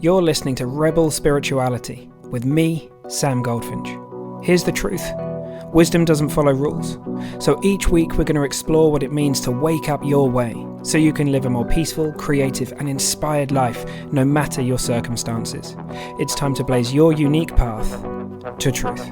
You're listening to Rebel Spirituality with me, Sam Goldfinch. Here's the truth. Wisdom doesn't follow rules. So each week we're going to explore what it means to wake up your way so you can live a more peaceful, creative and inspired life no matter your circumstances. It's time to blaze your unique path to truth.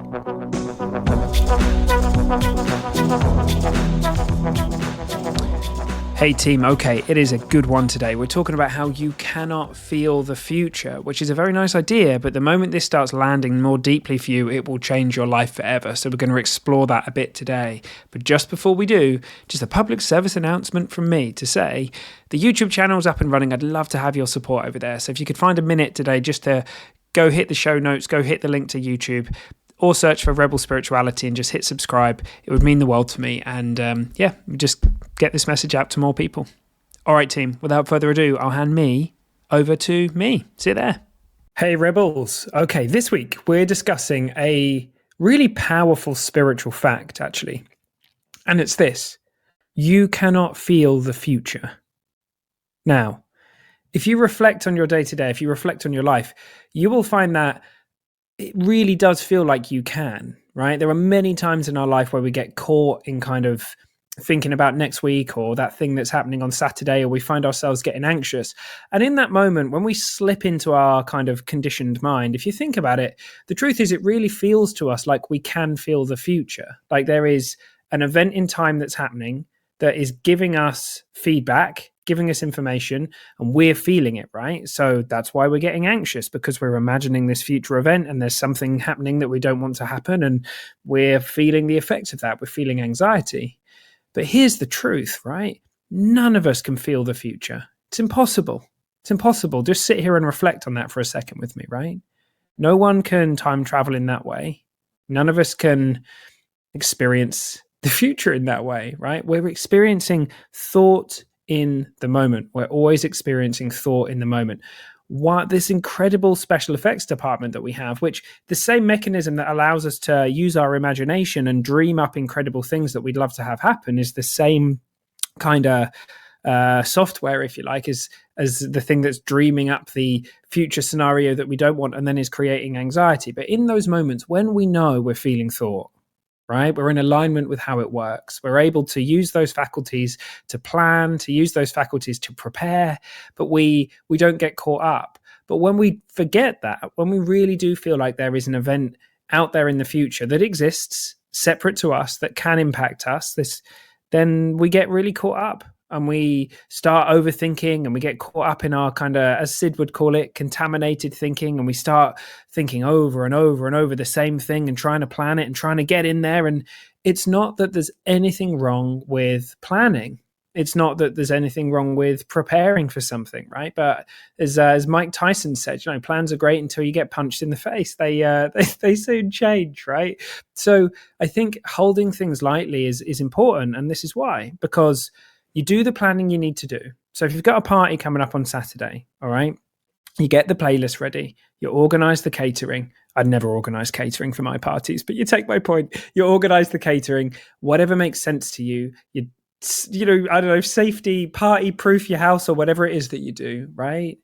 Hey team, okay, it is a good one today. We're talking about how you cannot feel the future, which is a very nice idea, but the moment this starts landing more deeply for you, it will change your life forever. So we're going to explore that a bit today. But just before we do, just a public service announcement from me to say, the YouTube channel's up and running. I'd love to have your support over there. So if you could find a minute today just to go hit the show notes, go hit the link to YouTube, or search for Rebel Spirituality and just hit subscribe. It would mean the world to me. And just get this message out to more people. All right, team, without further ado, I'll hand me over to me. See you there. Hey, Rebels. Okay, this week we're discussing a really powerful spiritual fact, actually. And it's this: you cannot feel the future. Now, if you reflect on your day-to-day, if you reflect on your life, you will find that it really does feel like you can, right? There are many times in our life where we get caught in kind of thinking about next week or that thing that's happening on Saturday, or we find ourselves getting anxious. And in that moment, when we slip into our kind of conditioned mind, if you think about it, the truth is it really feels to us like we can feel the future. Like there is an event in time that's happening that is giving us feedback, giving us information, and we're feeling it, right? So that's why we're getting anxious, because we're imagining this future event and there's something happening that we don't want to happen, and we're feeling the effects of that. We're feeling anxiety. But here's the truth, right? None of us can feel the future. It's impossible. It's impossible. Just sit here and reflect on that for a second with me, right? No one can time travel in that way. None of us can experience the future in that way, right? We're experiencing thought in the moment. We're always experiencing thought in the moment. What this incredible special effects department that we have, which the same mechanism that allows us to use our imagination and dream up incredible things that we'd love to have happen, is the same kind of software, if you like, as the thing that's dreaming up the future scenario that we don't want and then is creating anxiety. But in those moments when we know we're feeling thought, right? We're in alignment with how it works. We're able to use those faculties to plan, to use those faculties to prepare, but we don't get caught up. But when we forget that, when we really do feel like there is an event out there in the future that exists, separate to us, that can impact us, then we get really caught up. And we start overthinking, and we get caught up in our kind of, as Sid would call it, contaminated thinking. And we start thinking over and over and over the same thing and trying to plan it and trying to get in there. And it's not that there's anything wrong with planning. It's not that there's anything wrong with preparing for something, right? But as Mike Tyson said, plans are great until you get punched in the face. They soon change, right? So I think holding things lightly is important. And this is why, because you do the planning you need to do. So if you've got a party coming up on Saturday, all right, you get the playlist ready, you organize the catering. I'd never organize catering for my parties, but you take my point. You organize the catering, whatever makes sense to you. I don't know, safety, party proof your house or whatever it is that you do, right?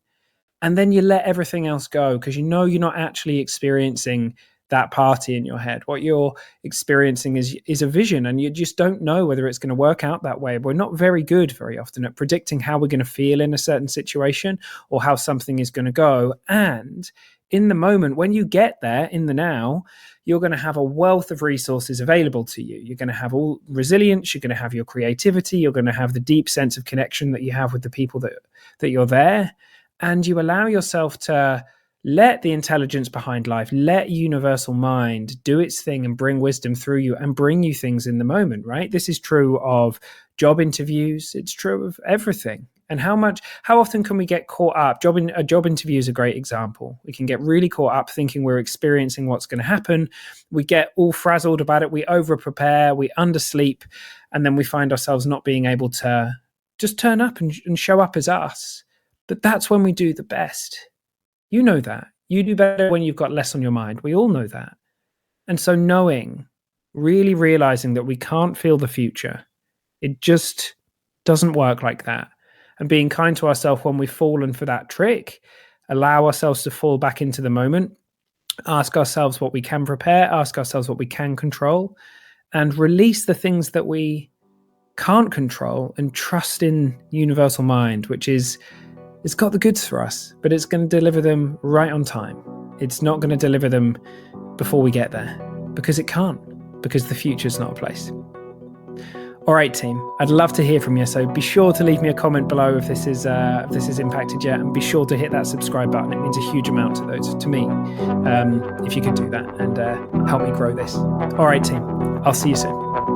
And then you let everything else go, because you're not actually experiencing that party in your head. What you're experiencing is a vision, and you just don't know whether it's going to work out that way. We're not very good very often at predicting how we're going to feel in a certain situation or how something is going to go. And in the moment, when you get there in the now, you're going to have a wealth of resources available to you. You're going to have all resilience. You're going to have your creativity. You're going to have the deep sense of connection that you have with the people that you're there. And you allow yourself to let the intelligence behind life, let universal mind do its thing and bring wisdom through you and bring you things in the moment, right? This is true of job interviews. It's true of everything. And how often can we get caught up? A job interview is a great example. We can get really caught up thinking we're experiencing what's going to happen. We get all frazzled about it. We over prepare, we undersleep, and then we find ourselves not being able to just turn up and show up as us. But that's when we do the best. You know that. You do better when you've got less on your mind. We all know that. And so really realizing that we can't feel the future, it just doesn't work like that. And being kind to ourselves when we've fallen for that trick allow ourselves to fall back into the moment, ask ourselves what we can prepare, ask ourselves what we can control, and release the things that we can't control and trust in universal mind, which is, it's got the goods for us, but it's going to deliver them right on time. It's not going to deliver them before we get there, because it can't, because the future's not a place. All right, team, I'd love to hear from you. So be sure to leave me a comment below if this has impacted you, and be sure to hit that subscribe button. It means a huge amount to me, if you could do that and help me grow this. All right, team, I'll see you soon.